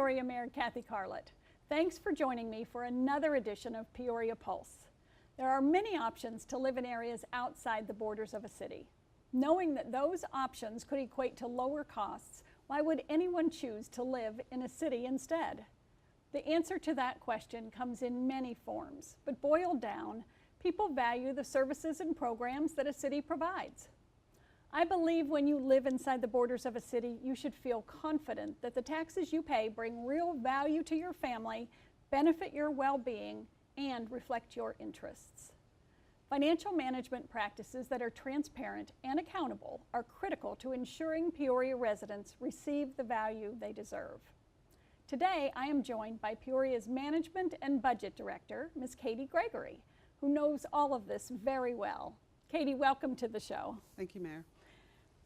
Peoria Mayor Kathy Carlat. Thanks for joining me for another edition of Peoria Pulse. There are many options to live in areas outside the borders of a city. Knowing that those options could equate to lower costs, why would anyone choose to live in a city instead? The answer to that question comes in many forms, but boiled down, people value the services and programs that a city provides. I believe when you live inside the borders of a city, you should feel confident that the taxes you pay bring real value to your family, benefit your well-being, and reflect your interests. Financial management practices that are transparent and accountable are critical to ensuring Peoria residents receive the value they deserve. Today, I am joined by Peoria's Management and Budget Director, Ms. Katie Gregory, who knows all of this very well. Katie, welcome to the show. Thank you, Mayor.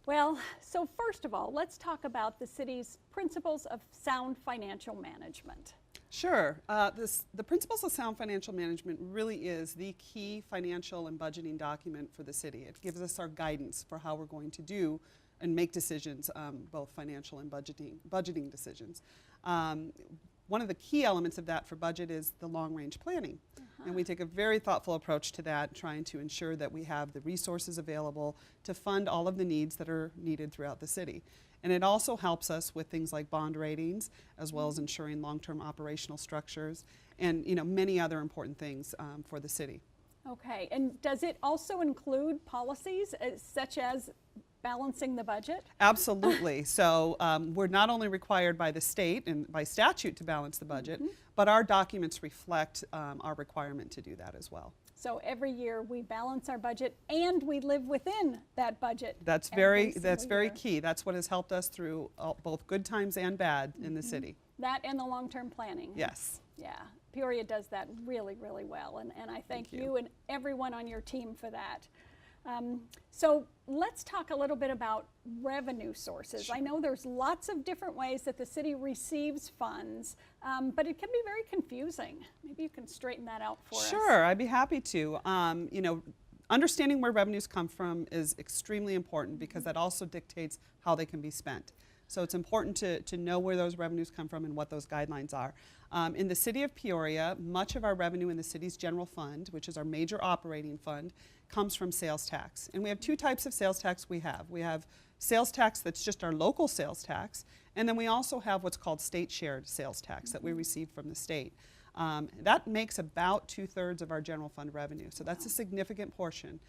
Well, so first of all, let's talk about the city's principles of sound financial management. Sure. The Principles of Sound Financial Management really is the key financial and budgeting document for the city. It gives us our guidance for how we're going to do and make decisions, both financial and budgeting decisions. One of the key elements of that for budget is the long-range planning. And we take a very thoughtful approach to that, trying to ensure that we have the resources available to fund all of the needs that are needed throughout the city. And it also helps us with things like bond ratings, as well as ensuring long-term operational structures, and many other important things for the city. Okay, and does it also include policies such as balancing the budget? Absolutely. So we're not only required by the state and by statute to balance the budget, but our documents reflect our requirement to do that as well. So every year we balance our budget and we live within that budget. That's very key. That's what has helped us through both good times and bad in the city. That and the long-term planning. Yes. Yeah, Peoria does that really, really well, and I thank you and everyone on your team for that. So let's talk a little bit about revenue sources. Sure. I know there's lots of different ways that the city receives funds, but it can be very confusing. Maybe you can straighten that out for us. Sure, I'd be happy to. Understanding where revenues come from is extremely important because that also dictates how they can be spent. So it's important to know where those revenues come from and what those guidelines are. In the city of Peoria, much of our revenue in the city's general fund, which is our major operating fund, comes from sales tax. And we have two types of sales tax we have. We have sales tax that's just our local sales tax, and then we also have what's called state shared sales tax that we receive from the state. That makes about 2/3 of our general fund revenue, so that's a significant portion.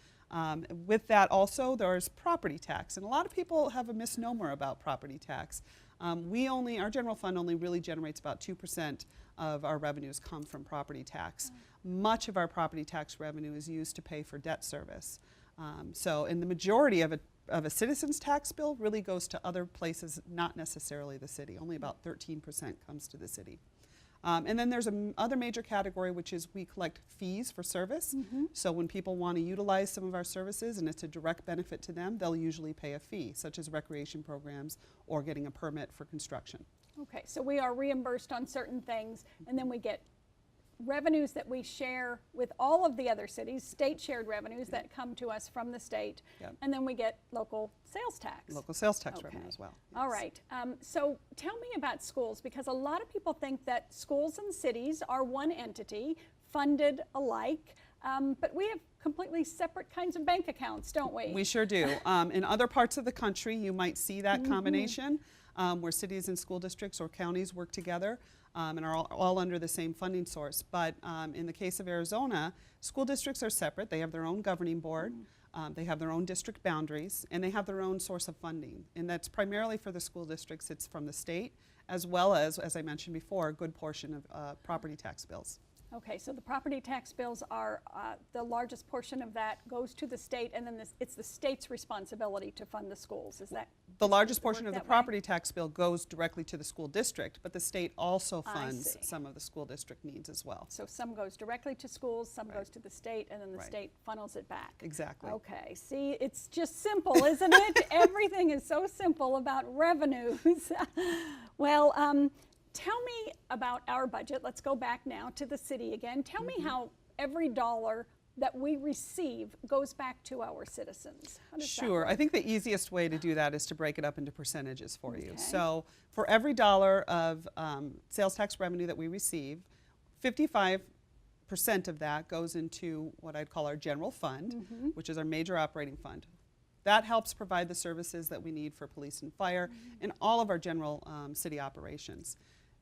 With that also, there's property tax, and a lot of people have a misnomer about property tax. Our general fund only really generates about 2% of our revenues come from property tax. Much of our property tax revenue is used to pay for debt service. And the majority of a citizen's tax bill really goes to other places, not necessarily the city. Only about 13% comes to the city. And then there's another major category, which is we collect fees for service. So when people want to utilize some of our services and it's a direct benefit to them, they'll usually pay a fee, such as recreation programs or getting a permit for construction. Okay, so we are reimbursed on certain things, and then we get revenues that we share with all of the other cities, state shared revenues that come to us from the state, and then we get local sales tax. Local sales tax revenue as well. Yes. All right, so tell me about schools, because a lot of people think that schools and cities are one entity, funded alike, but we have completely separate kinds of bank accounts, don't we? We sure do. In other parts of the country, you might see that combination where cities and school districts or counties work together. And are all under the same funding source. But in the case of Arizona, school districts are separate. They have their own governing board. They have their own district boundaries, and they have their own source of funding. And that's primarily for the school districts. It's from the state, as well as I mentioned before, a good portion of property tax bills. Okay, so the property tax bills are, the largest portion of that goes to the state, and then it's the state's responsibility to fund the schools. Is that the largest portion of the property tax bill goes directly to the school district, but the state also funds some of the school district needs as well. So some goes directly to schools, some goes to the state, and then the state funnels it back. Exactly. Okay, see, it's just simple, isn't it? Everything is so simple about revenues. Well, tell me about our budget. Let's go back now to the city again. Tell me how every dollar that we receive goes back to our citizens? How does that Sure. work? I think the easiest way to do that is to break it up into percentages for you. Okay. So for every dollar of sales tax revenue that we receive, 55% of that goes into what I'd call our general fund, which is our major operating fund. That helps provide the services that we need for police and fire and all of our general city operations.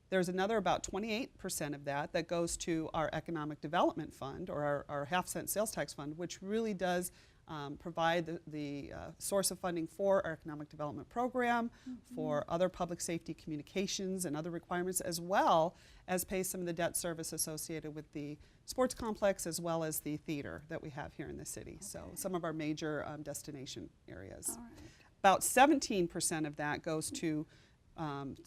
There's another about 28% of that that goes to our economic development fund, or our half-cent sales tax fund, which really does provide the source of funding for our economic development program, for other public safety communications and other requirements, as well as pay some of the debt service associated with the sports complex as well as the theater that we have here in the city. So some of our major destination areas. All right. About 17% of that goes to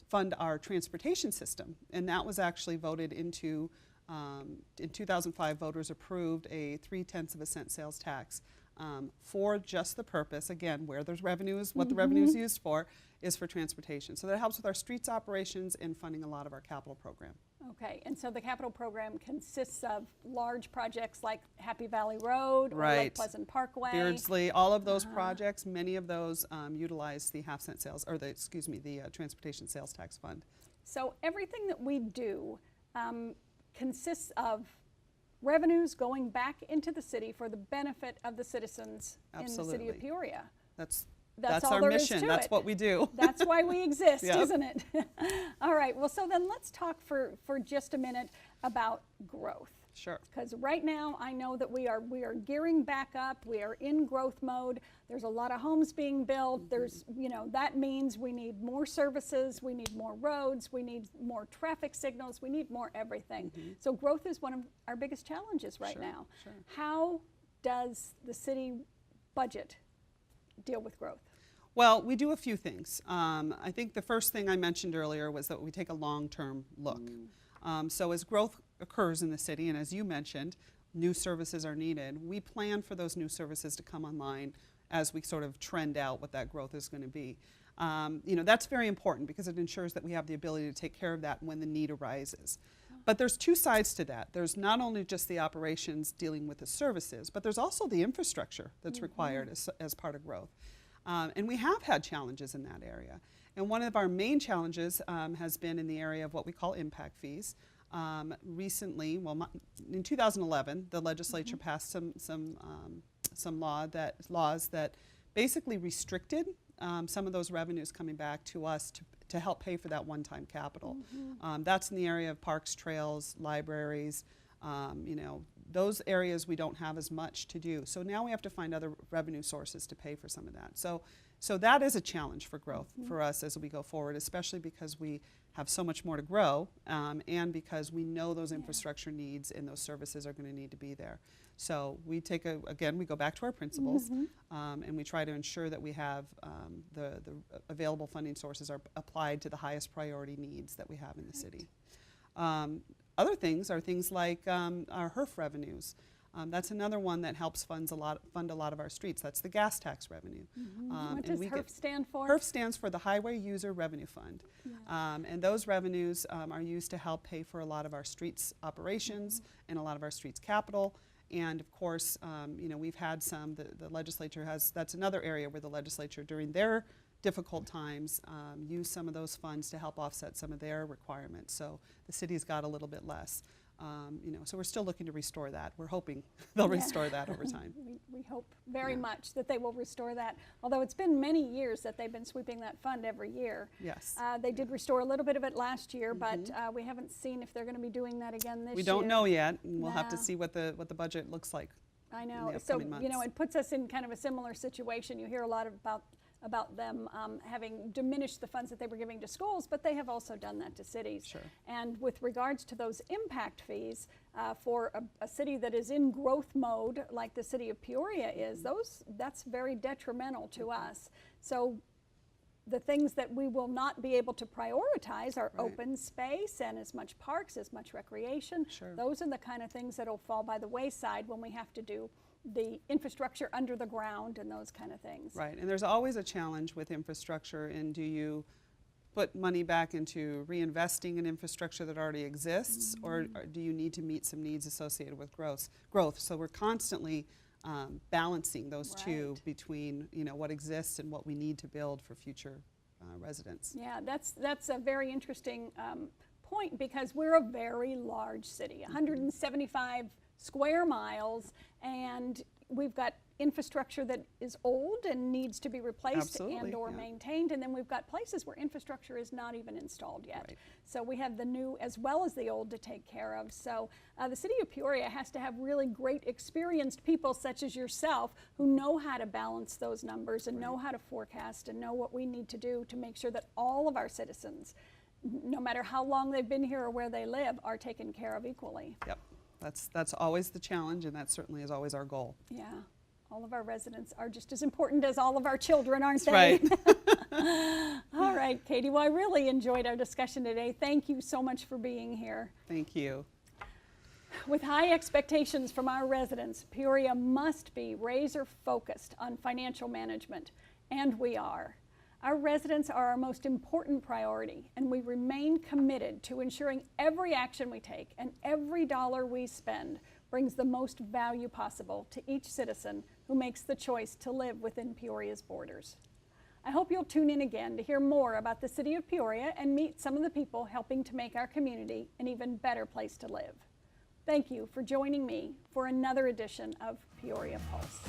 fund our transportation system, and that was actually voted into, in 2005, voters approved a 0.3 cent sales tax for just the purpose, again, where there's revenues, what the revenue is used for, is for transportation. So that helps with our streets operations and funding a lot of our capital program. Okay, and so the capital program consists of large projects like Happy Valley Road or Right. Lake Pleasant Parkway. Beardsley, all of those projects, many of those utilize the half-cent sales, or the transportation sales tax fund. So everything that we do consists of revenues going back into the city for the benefit of the citizens in the city Absolutely. of Peoria. That's all our there is mission. to That's it. what we do. That's why we exist, Yep. isn't it? All right, well, so then let's talk for just a minute about growth. Sure. Because right now I know that we are gearing back up. We are in growth mode. There's a lot of homes being built. There's, that means we need more services, we need more roads, we need more traffic signals, we need more everything. So growth is one of our biggest challenges right Sure, now. sure. How does the city budget deal with growth? Well, we do a few things. I think the first thing I mentioned earlier was that we take a long-term look. So as growth occurs in the city, and as you mentioned, new services are needed, we plan for those new services to come online as we sort of trend out what that growth is going to be. That's very important because it ensures that we have the ability to take care of that when the need arises. But there's two sides to that. There's not only just the operations dealing with the services, but there's also the infrastructure that's required as part of growth. And we have had challenges in that area. And one of our main challenges has been in the area of what we call impact fees. Recently, in 2011, the legislature passed some laws that basically restricted some of those revenues coming back to us to help pay for that one-time capital. That's in the area of parks, trails, libraries. Those areas we don't have as much to do. So now we have to find other revenue sources to pay for some of that. So that is a challenge for growth for us as we go forward, especially because we have so much more to grow and because we know those infrastructure needs and those services are going to need to be there. So we we go back to our principles and we try to ensure that we have the available funding sources are applied to the highest priority needs that we have in the city. Other things are things like our HERF revenues. That's another one that helps fund a lot of our streets. That's the gas tax revenue. What does HERF stand for? HERF stands for the Highway User Revenue Fund. And those revenues are used to help pay for a lot of our streets operations and a lot of our streets capital. And of course, we've had the legislature that's another area where the legislature during their difficult times use some of those funds to help offset some of their requirements. So the city's got a little bit less. So we're still looking to restore that. We're hoping they'll restore that over time. We hope very much that they will restore that, although it's been many years that they've been sweeping that fund every year. Yes. They did restore a little bit of it last year, but we haven't seen if they're going to be doing that again this year. We don't know yet, and we'll have to see what the budget looks like. I know. In the So, upcoming months. it puts us in kind of a similar situation. You hear a lot about them having diminished the funds that they were giving to schools, but they have also done that to cities. Sure. And with regards to those impact fees, for a city that is in growth mode, like the city of Peoria is, that's very detrimental to us. So the things that we will not be able to prioritize are open space and as much parks, as much recreation. Sure. Those are the kind of things that will fall by the wayside when we have to do the infrastructure under the ground and those kind of things. Right, and there's always a challenge with infrastructure, and do you put money back into reinvesting in infrastructure that already exists, or do you need to meet some needs associated with growth? So we're constantly balancing those two Right. between, you know, what exists and what we need to build for future residents. Yeah, that's a very interesting point, because we're a very large city, 175 square miles, and we've got infrastructure that is old and needs to be replaced Absolutely, and or yeah. maintained, and then we've got places where infrastructure is not even installed yet. Right. So we have the new as well as the old to take care of. So the city of Peoria has to have really great experienced people such as yourself who know how to balance those numbers and know how to forecast and know what we need to do to make sure that all of our citizens, no matter how long they've been here or where they live, are taken care of equally. Yep, that's always the challenge, and that certainly is always our goal. Yeah, all of our residents are just as important as all of our children, aren't they? Right. All right, Katie, well, I really enjoyed our discussion today. Thank you so much for being here. Thank you. With high expectations from our residents, Peoria must be razor focused on financial management, and we are. Our residents are our most important priority, and we remain committed to ensuring every action we take and every dollar we spend brings the most value possible to each citizen who makes the choice to live within Peoria's borders. I hope you'll tune in again to hear more about the city of Peoria and meet some of the people helping to make our community an even better place to live. Thank you for joining me for another edition of Peoria Pulse.